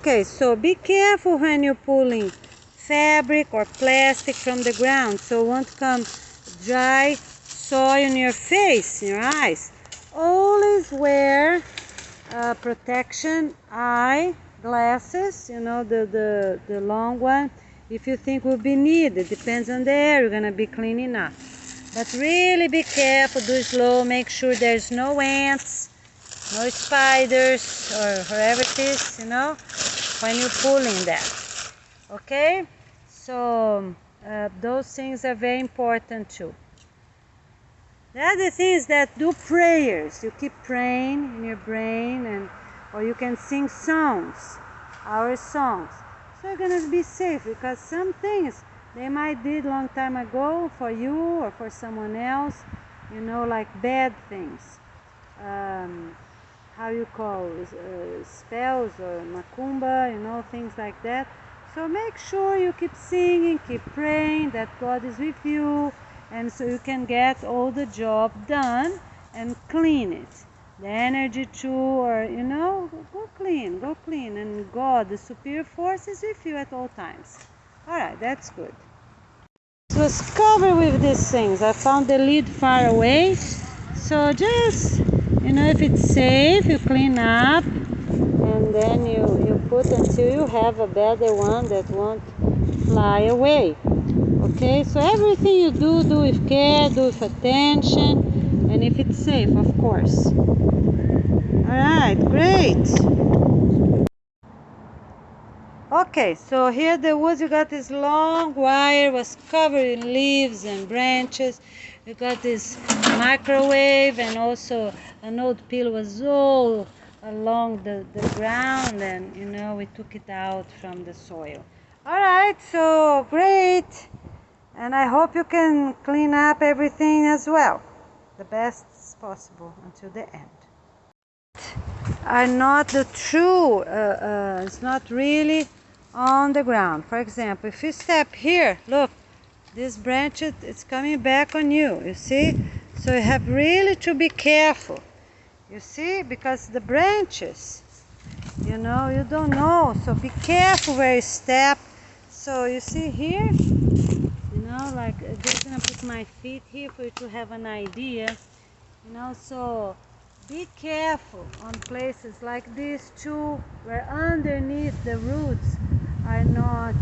Okay, so be careful when you're pulling fabric or plastic from the ground, so it won't come dry soil in your face, in your eyes. Always wear protection eye glasses, you know, the long one, if you think will be needed. Depends on the area you're gonna be cleaning up. But really be careful, do it slow, make sure there's no ants, no spiders, or whatever it is, you know, when you're pulling that. Okay? So those things are very important too. The other thing is that do prayers. You keep praying in your brain, or you can sing songs, our songs. So you're gonna be safe, because some things they might did long time ago for you or for someone else, you know, like bad things. How you call spells or macumba, you know, things like that. So make sure you keep singing, keep praying that God is with you, and so you can get all the job done and clean it. The energy too, or you know, go clean, and God, the superior force, is with you at all times. Alright, that's good. It was covered with these things. I found the lid far away, so just, you know, if it's safe, you clean up, and then you put until you have a better one that won't fly away. Okay, so everything you do with care, do with attention, and if it's safe, of course. Alright, great. Okay, so here the woods, you got this long wire, was covered in leaves and branches. You got this microwave, and also an old peel was all along the ground, and you know, we took it out from the soil. Alright, so great. And I hope you can clean up everything as well, the best possible until the end. Are not the true, it's not really on the ground. For example, if you step here, look, this branch, it's coming back on you, you see? So you have really to be careful, you see? Because the branches, you know, you don't know, so be careful where you step. So you see here, you know, like I'm just gonna put my feet here for you to have an idea, you know. So be careful on places like this too, where underneath the roots are not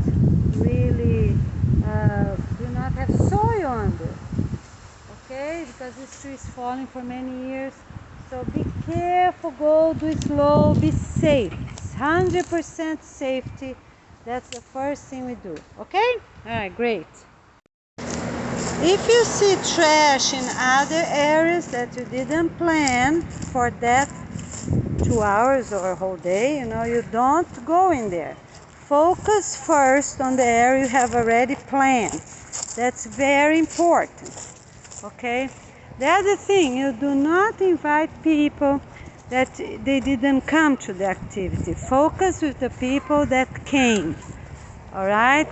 really, do not have soil under, okay, because this tree is falling for many years. So be careful, go, do it slow, be safe. It's 100% safety. That's the first thing we do, okay? Alright, great. If you see trash in other areas that you didn't plan for that 2 hours or a whole day, you know, you don't go in there. Focus first on the area you have already planned. That's very important, okay? The other thing, you do not invite people that they didn't come to the activity. Focus with the people that came. Alright,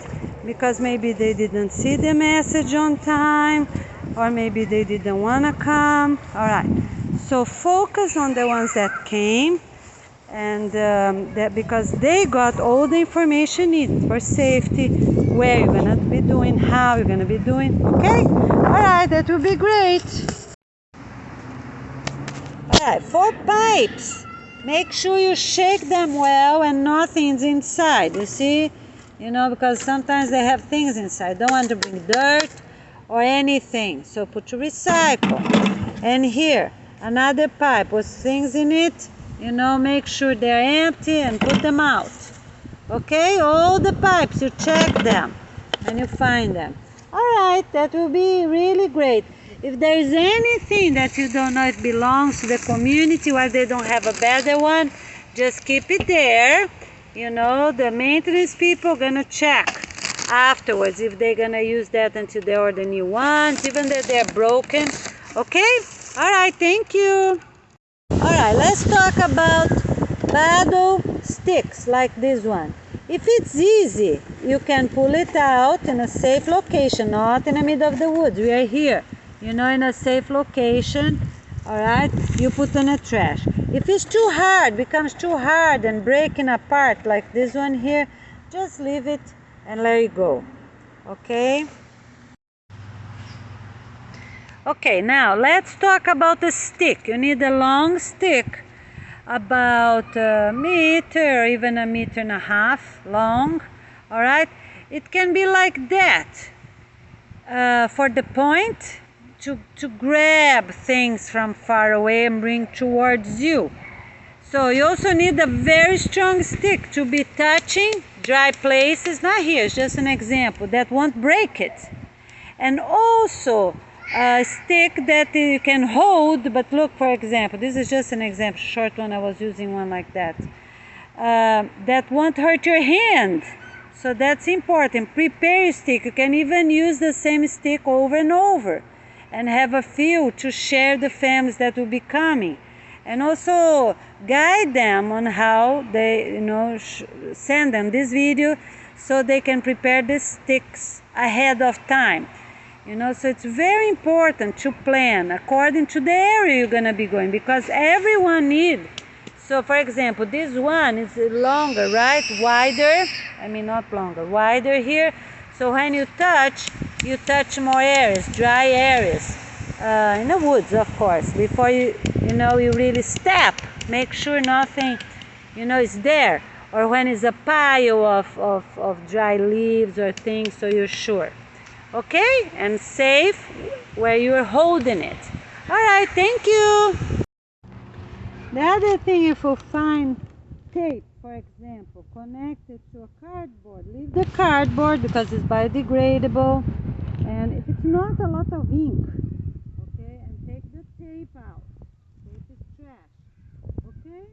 because maybe they didn't see the message on time, or maybe they didn't want to come. Alright, so focus on the ones that came, and that because they got all the information needed for safety, where you're gonna be doing, how you're gonna be doing. Okay, alright, that will be great. Alright, 4 pipes, make sure you shake them well and nothing's inside, you see. You know, because sometimes they have things inside. Don't want to bring dirt or anything. So put to recycle. And here, another pipe with things in it. You know, make sure they're empty and put them out. Okay, all the pipes, you check them and you find them. Alright, that will be really great. If there is anything that you don't know it belongs to the community, or they don't have a better one, just keep it there. You know, the maintenance people are gonna check afterwards if they're gonna use that until they order new ones, even though they're broken. Okay? Alright, thank you. Alright, let's talk about paddle sticks like this one. If it's easy, you can pull it out in a safe location, not in the middle of the woods. We are here, you know, in a safe location all right, you put on a trash. If it's too hard, becomes too hard and breaking apart like this one here, just leave it and let it go. Okay. Okay, now let's talk about the stick. You need a long stick, about a meter or even 1.5 meters long. All right, it can be like that for the point to grab things from far away and bring towards you. So you also need a very strong stick to be touching dry places. Not here, it's just an example that won't break it. And also a stick that you can hold, but look, for example, this is just an example, short one, I was using one like that. That won't hurt your hand. So that's important. Prepare your stick. You can even use the same stick over and over and have a few to share the families that will be coming. And also guide them on how they, send them this video so they can prepare the sticks ahead of time. So it's very important to plan according to the area you're gonna be going, because everyone needs. So for example, this one is longer, right? Wider, not longer, wider here. So when you touch more areas, dry areas, in the woods, of course. Before you really step, make sure nothing, is there. Or when it's a pile of dry leaves or things, so you're sure. Okay, and safe where you're holding it. All right, thank you. The other thing, if you find tape, for example, connected to a cardboard, leave the cardboard because it's biodegradable, and if it's not a lot of ink, okay, and take the tape out. Tape is trash, okay?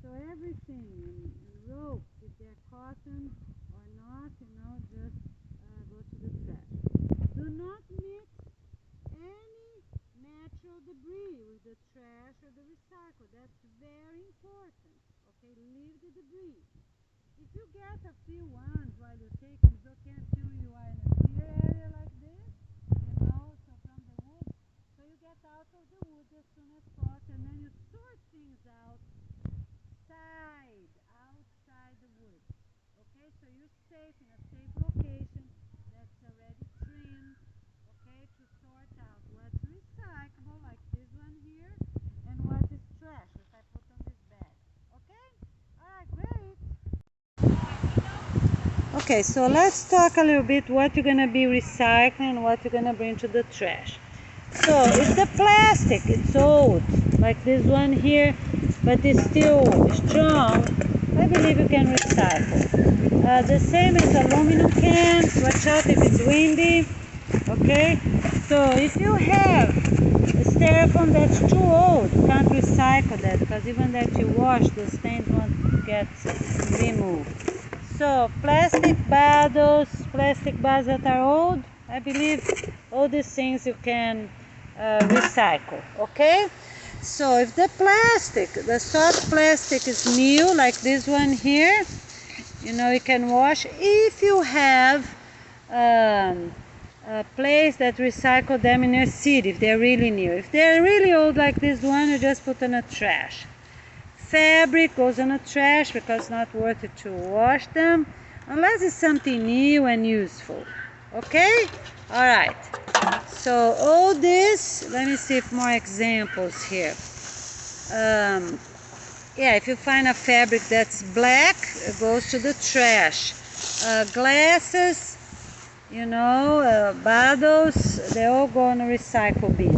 So everything, and ropes, if they're cotton or not, just go to the trash. Do not mix any natural debris with the trash or the recycle. That's very important. Okay, leave the debris. If you get a few ones while you're taking, it's okay until you are in a clear area like this, so from the wood. So you get out of the wood as soon as possible, and then you sort things outside the wood. Okay, so you're safe in a safe location that's already trimmed. Okay, to sort out what's recyclable, like this one here, and what is trash, that I put on this bag. Okay? Alright, great. Okay, so let's talk a little bit what you're gonna be recycling and what you're gonna bring to the trash. So if the plastic is old, like this one here, but it's still strong, I believe you can recycle. The same as aluminum cans. Watch out if it's windy. Okay, so if you have a styrofoam that's too old, you can't recycle that, because even that you wash, the stains won't get removed. So plastic bottles that are old, I believe all these things you can recycle. Okay, so if the soft plastic is new, like this one here, you can wash. If you have a place that recycle them in your city, if they're really new. If they're really old like this one, you just put in a trash. Fabric goes in a trash because it's not worth it to wash them unless it's something new and useful. Okay, all right, so all this, let me see if more examples here. Yeah, if you find a fabric that's black, it goes to the trash. Glasses, bottles, they all go in a recycle bin.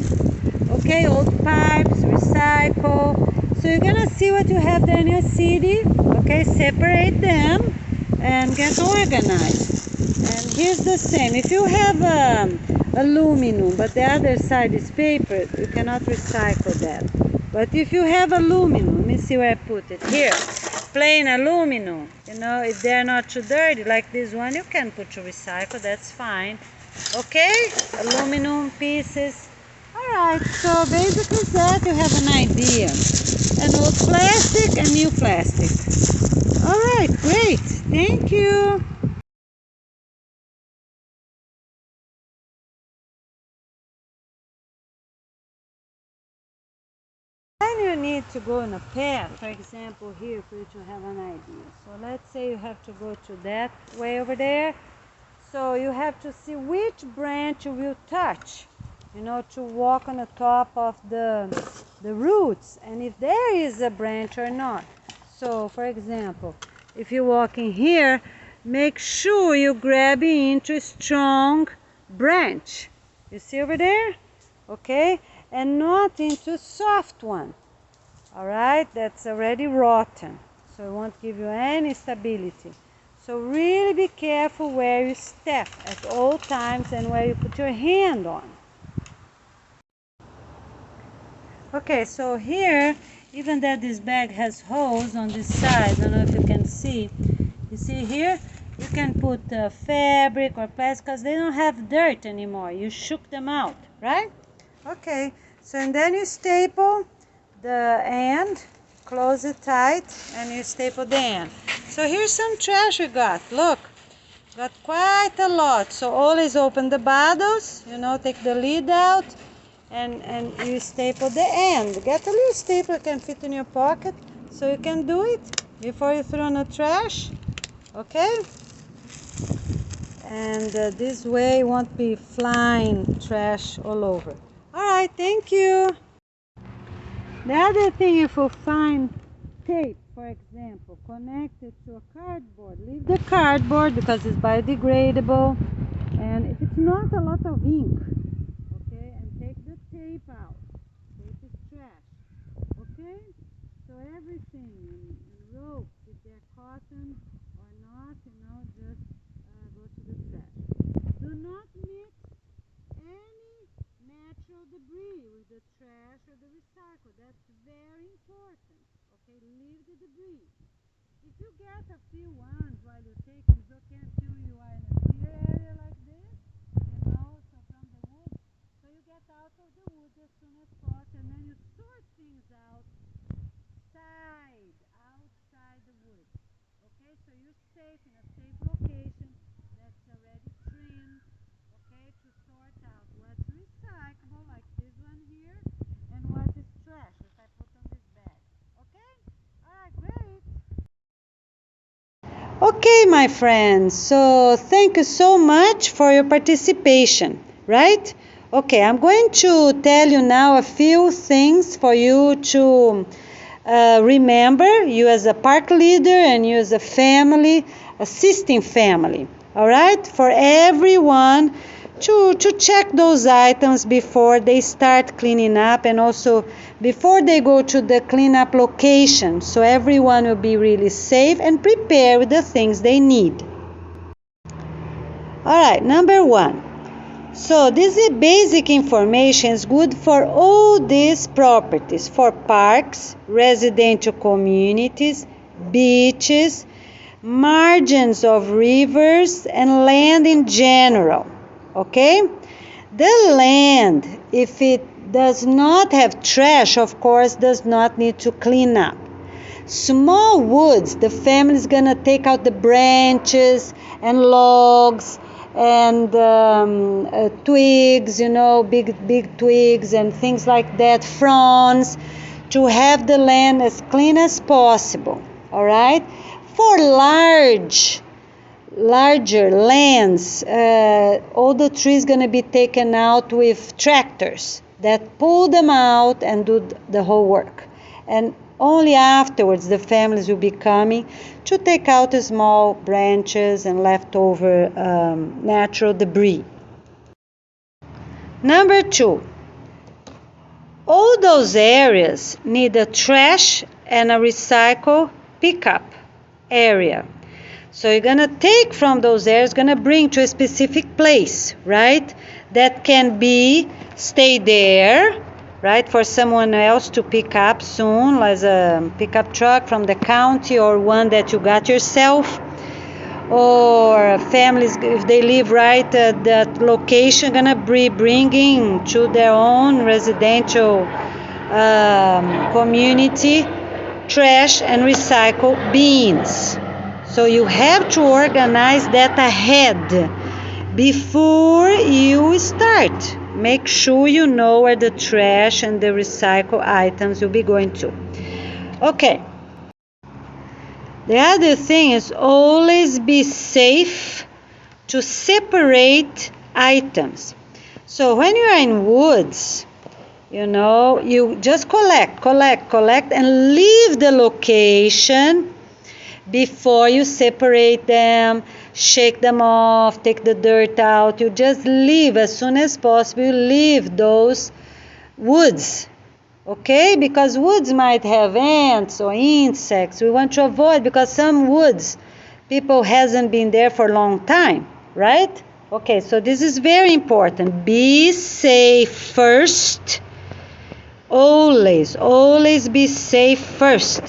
Okay, old pipes, recycle. So you're gonna see what you have there in your city. Okay, separate them and get organized. And here's the same. If you have aluminum, but the other side is paper, you cannot recycle that. But if you have aluminum, let me see where I put it. Here, plain aluminum, if they're not too dirty, like this one, you can put to recycle, that's fine. Okay, aluminum pieces. Alright, so basically that you have an idea. An old plastic and new plastic. Alright, great, thank you. need to go in a path, for example, here for you to have an idea. So let's say you have to go to that way over there. So you have to see which branch you will touch, to walk on the top of the roots, and if there is a branch or not. So for example, if you walk in here, make sure you grab into a strong branch. You see over there? Okay? And not into a soft one. Alright? That's already rotten. So it won't give you any stability. So really be careful where you step at all times and where you put your hand on. Okay, so here, even that this bag has holes on this side, I don't know if you can see. You see here? You can put fabric or plastic because they don't have dirt anymore. You shook them out, right? Okay, so and then you staple the end, close it tight, and you staple the end. So here's some trash we got. Look, got quite a lot. So always open the bottles, take the lid out, and you staple the end. Get a little staple that can fit in your pocket so you can do it before you throw in the trash. Okay? And this way it won't be flying trash all over. Alright, thank you. The other thing, if you find tape, for example, connected to a cardboard, leave the cardboard because it's biodegradable, and if it's not a lot of ink, okay, and take the tape out. Tape is trash, okay? So everything in ropes, if they're cotton or not, just go to the trash. Do not mix any natural debris with the trash or the recycle. That's very important. Okay, leave the debris. If you get a few ones while you're taking, it's okay until you are in a clear area like this, so from the wood. So you get out of the wood as soon as possible, and then you sort things outside the wood. Okay, so you're safe in a safe location that's already trimmed. Okay, to sort out what's recyclable, like this one here, and what is trash, which I put on this bag. Okay? Alright, great. Okay, my friends, so thank you so much for your participation, right? Okay, I'm going to tell you now a few things for you to remember, you as a park leader and you as a family, assisting family. All right, for everyone to check those items before they start cleaning up, and also before they go to the cleanup location, so everyone will be really safe and prepared with the things they need. All right, number 1. So this is basic information, is good for all these properties, for parks, residential communities, beaches, margins of rivers, and land in general. Okay? The land, if it does not have trash, of course, does not need to clean up. Small woods, the family is going to take out the branches and logs and twigs, big twigs and things like that, fronds, to have the land as clean as possible. All right? For larger lands, all the trees going to be taken out with tractors that pull them out and do the whole work. And only afterwards the families will be coming to take out the small branches and leftover natural debris. Number 2, all those areas need a trash and a recycle pickup area. So you're going to take from those areas, going to bring to a specific place, right? That can be stay there, right, for someone else to pick up soon, like a pickup truck from the county or one that you got yourself. Or families, if they live right at that location, going to be bringing to their own residential community trash and recycle bins. So you have to organize that ahead before you start, make sure you know where the trash and the recycle items will be going to. Okay. The other thing is always be safe to separate items. So when you are in woods, you just collect, and leave the location before you separate them, shake them off, take the dirt out. You just leave as soon as possible. Leave those woods, okay? Because woods might have ants or insects. We want to avoid, because some woods, people hasn't been there for a long time, right? Okay, so this is very important. Be safe first. Always be safe first.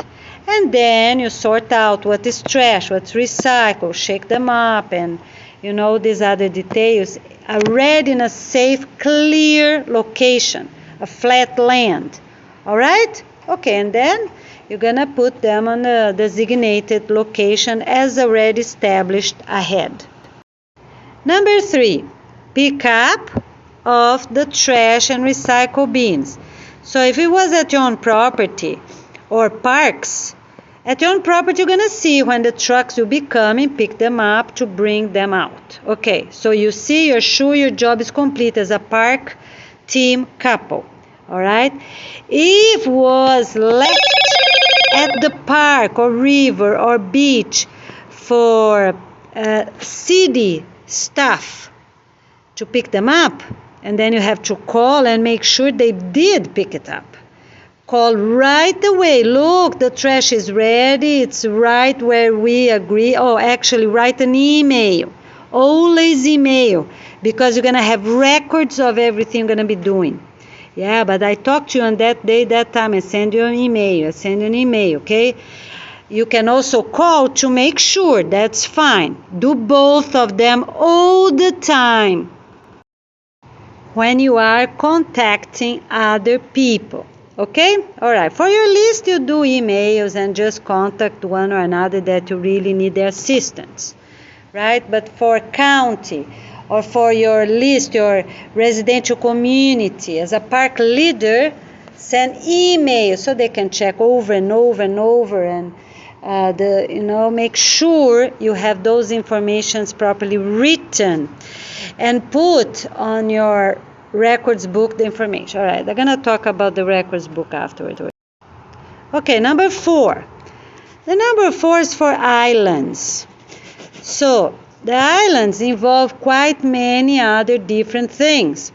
And then you sort out what is trash, what's recycled, shake them up, and these other details are read in a safe, clear location, a flat land. All right? Okay, and then you're going to put them on a designated location as already established ahead. Number 3, pick up of the trash and recycle bins. So if it was at your own property or parks, at your own property, you're going to see when the trucks will be coming, pick them up to bring them out. Okay, so you're sure your job is complete as a park team couple. All right? If was left at the park or river or beach for city staff to pick them up, and then you have to call and make sure they did pick it up. Call right away. Look, the trash is ready. It's right where we agree. Oh, actually, write an email. Always email, because you're going to have records of everything you're going to be doing. Yeah, but I talked to you on that day, that time. I send you an email. Okay? You can also call to make sure. That's fine. Do both of them all the time when you are contacting other people. Okay? All right. For your list, you do emails and just contact one or another that you really need their assistance. Right? But for county or for your list, your residential community, as a park leader, send emails so they can check over and over and make sure you have those informations properly written and put on your records book the information. All right, they're going to talk about the records book afterwards. Okay, number 4. The number 4 is for islands. So the islands involve quite many other different things.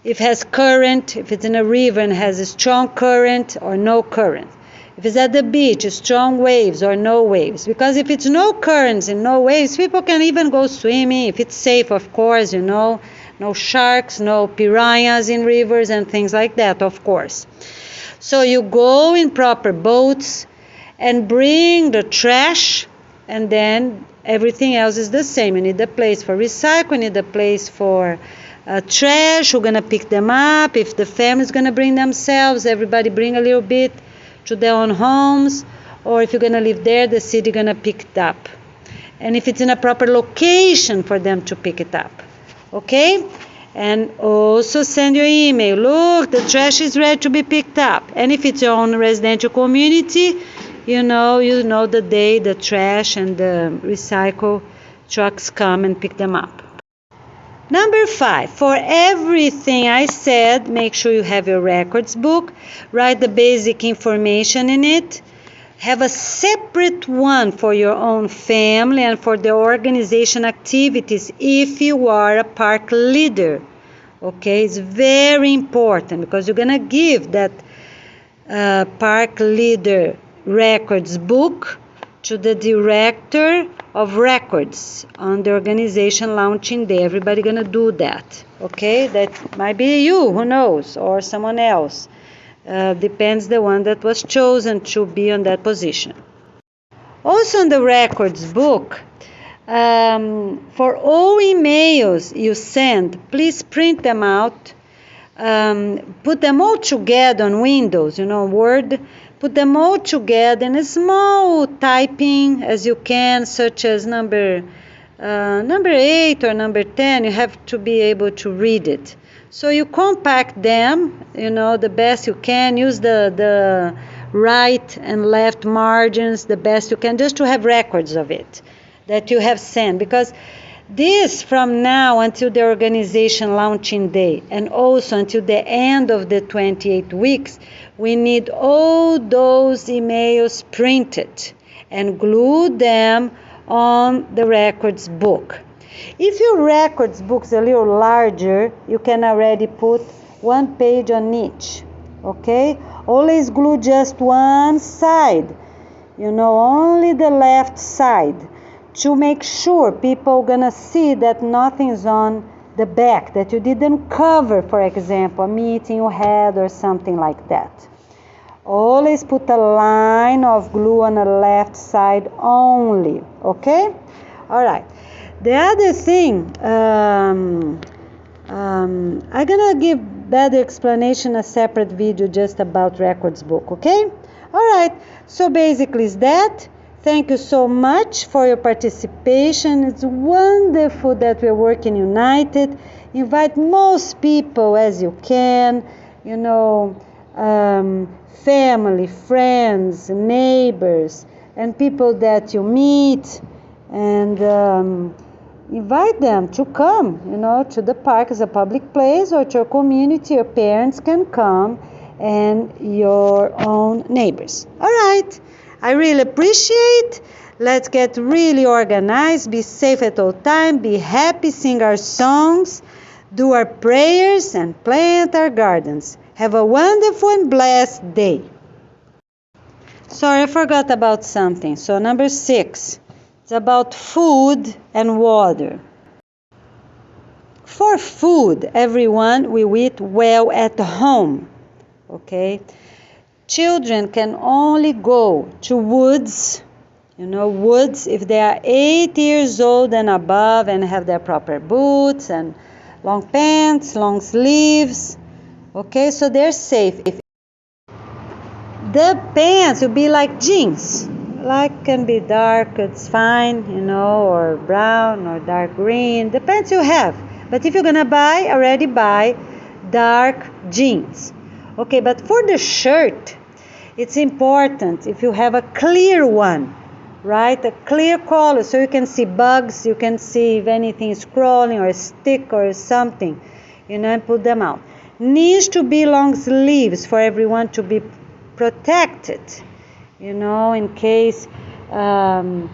If it has current, if it's in a river and has a strong current or no current. If it's at the beach, strong waves or no waves. Because if it's no currents and no waves, people can even go swimming. If it's safe, of course, no sharks, no piranhas in rivers and things like that, of course. So you go in proper boats and bring the trash, and then everything else is the same. You need a place for recycle, you need a place for trash, who's going to pick them up. If the family's going to bring themselves, everybody bring a little bit to their own homes, or if you're going to live there, the city going to pick it up. And if it's in a proper location for them to pick it up. Okay? And also send your email. Look, the trash is ready to be picked up. And if it's your own residential community, you know the day the trash and the recycle trucks come and pick them up. Number 5, for everything I said, make sure you have your records book. Write the basic information in it. Have a separate one for your own family and for the organization activities if you are a park leader. Okay, it's very important because you're going to give that park leader records book to the director of records on the organization launching day. Everybody going to do that. Okay, that might be you, who knows, or someone else. Depends the one that was chosen to be on that position. Also in the records book, for all emails you send, please print them out, put them all together on Windows, Word, put them all together in a small typing as you can, such as number number 8 or number 10, you have to be able to read it. So you compact them, the best you can. Use the right and left margins the best you can, just to have records of it that you have sent. Because this, from now until the organization launching day and also until the end of the 28 weeks, we need all those emails printed and glue them on the records book. If your records book is a little larger, you can already put one page on each, okay? Always glue just one side, only the left side, to make sure people gonna see that nothing's on the back, that you didn't cover, for example, a meeting you had or something like that. Always put a line of glue on the left side only, okay? All right. The other thing, I'm gonna give better explanation, a separate video just about records book, okay? All right. So basically is that. Thank you so much for your participation. It's wonderful that we're working united. Invite most people as you can, family, friends, neighbors, and people that you meet, and invite them to come, to the park as a public place, or to your community. Your parents can come, and your own neighbors. All right. I really appreciate. Let's get really organized. Be safe at all time. Be happy. Sing our songs. Do our prayers and plant our gardens. Have a wonderful and blessed day. Sorry, I forgot about something. So number 6. It's about food and water. For food, everyone will eat well at home. Okay? Children can only go to woods, woods if they are 8 years old and above and have their proper boots and long pants, long sleeves. Okay, so they're safe. The pants will be like jeans. Like can be dark, it's fine, or brown or dark green. Depends you have. But if you're gonna buy, already buy dark jeans. Okay, but for the shirt, it's important if you have a clear one, right? A clear color, so you can see bugs, you can see if anything is crawling or a stick or something, and put them out. Needs to be long sleeves for everyone to be protected, in case for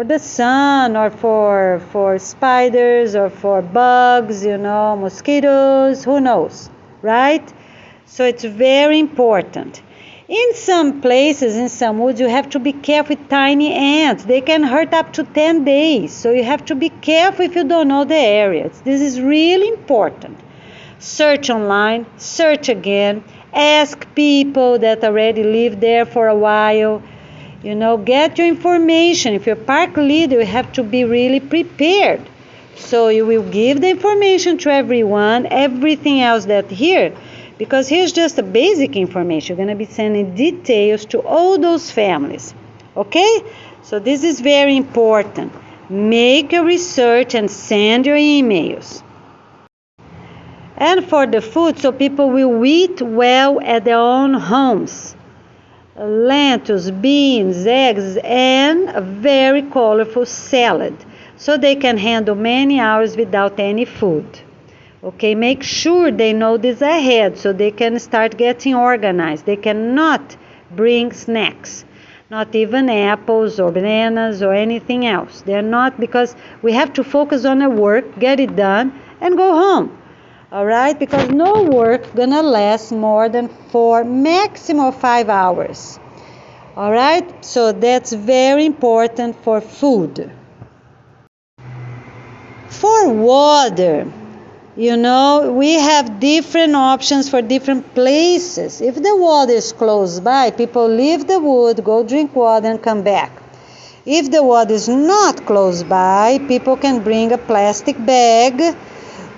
the sun or for spiders or for bugs, mosquitoes, who knows, right? So it's very important. In some places, in some woods, you have to be careful with tiny ants. They can hurt up to 10 days. So you have to be careful if you don't know the areas. This is really important. Search online, search again, ask people that already live there for a while. Get your information. If you're a park leader, you have to be really prepared. So you will give the information to everyone, everything else that here. Because here's just the basic information. You're going to be sending details to all those families. Okay? So this is very important. Make your research and send your emails. And for the food, so people will eat well at their own homes. Lentils, beans, eggs, and a very colorful salad. So they can handle many hours without any food. Okay, make sure they know this ahead so they can start getting organized. They cannot bring snacks, not even apples or bananas or anything else. They're not, because we have to focus on the work, get it done, and go home. All right, because no work gonna last more than 4, maximum 5 hours. All right, so that's very important for food. For water, we have different options for different places. If the water is close by, people leave the wood, go drink water, and come back. If the water is not close by, people can bring a plastic bag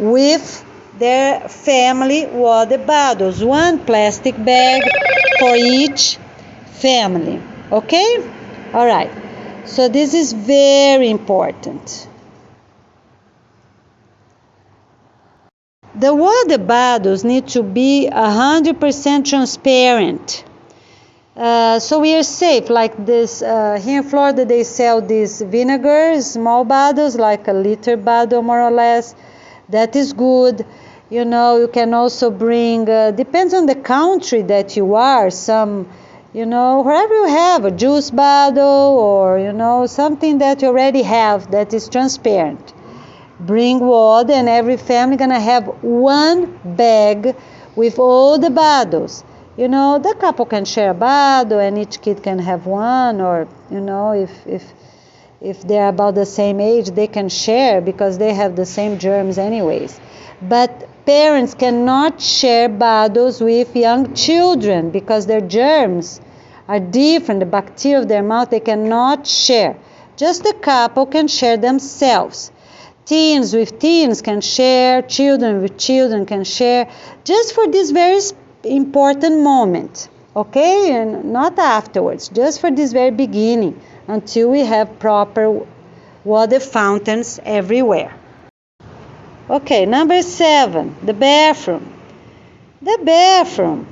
with their family water bottles. 1 plastic bag for each family. Okay? All right. So this is very important. The water bottles need to be 100% transparent. So we are safe. Like this, here in Florida they sell these vinegar, small bottles, like a liter bottle more or less. That is good. You know, you can also bring, depends on the country that you are, some, you know, wherever you have a juice bottle or, you know, something that you already have that is transparent. Bring water, and every family gonna have one bag with all the bottles. You know, the couple can share a bottle and each kid can have one, or, you know, if they're about the same age, they can share because they have the same germs anyways. But parents cannot share bottles with young children because their germs are different. The bacteria of their mouth, they cannot share. Just the couple can share themselves. Teens with teens can share, children with children can share, just for this very important moment, okay? And not afterwards, just for this very beginning, until we have proper water fountains everywhere. Okay, number 7, the bathroom. The bathroom.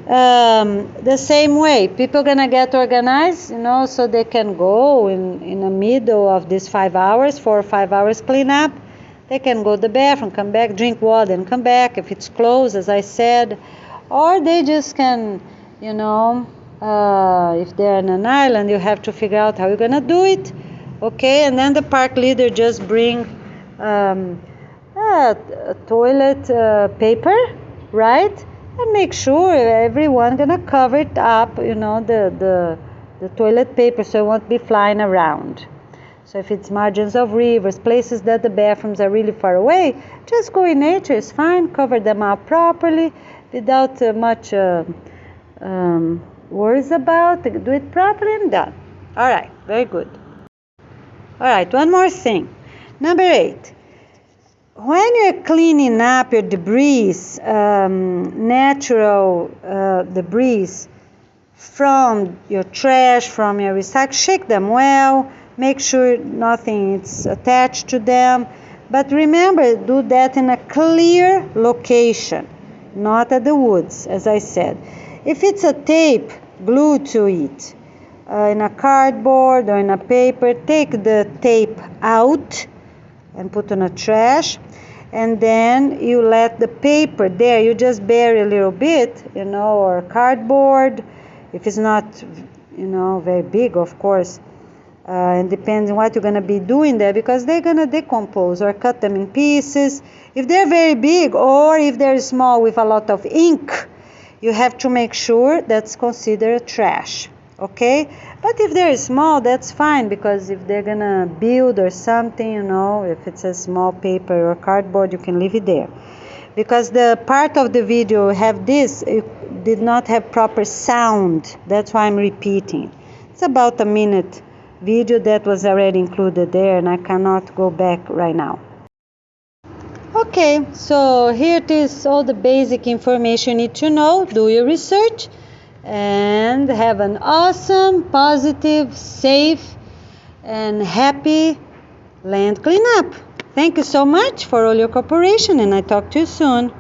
The same way, people gonna get organized, you know, so they can go in the middle of these 5 hours, 4 or 5 hours cleanup. They can go to the bathroom, come back, drink water, and come back if it's closed, as I said. Or they just can, you know, if they're on an island, you have to figure out how you're gonna do it, okay? And then the park leader just bring toilet paper, right? And make sure everyone gonna cover it up, you know, the toilet paper, so it won't be flying around. So if it's margins of rivers, places that the bathrooms are really far away, just go in nature, it's fine. Cover them up properly without much worries about. Do it properly and done. All right, very good. All right, one more thing. Number 8. When you're cleaning up your debris, natural debris from your trash, from your recycle, shake them well, make sure nothing is attached to them. But remember, do that in a clear location, not at the woods, as I said. If it's a tape glued to it, in a cardboard or in a paper, take the tape out and put in a trash, and then you let the paper there, you just bury a little bit, you know, or cardboard, if it's not, you know, very big, of course, and depends on what you're going to be doing there, because they're going to decompose, or cut them in pieces. If they're very big, or if they're small with a lot of ink, you have to make sure that's considered trash. Okay, but if they're small, that's fine, because if they're gonna build or something, you know, if it's a small paper or cardboard, you can leave it there. Because the part of the video have this, it did not have proper sound, that's why I'm repeating. It's about a minute video that was already included there, and I cannot go back right now. Okay, so here it is, all the basic information you need to know. Do your research and have an awesome, positive, safe, and happy land cleanup. Thank you so much for all your cooperation, and I talk to you soon.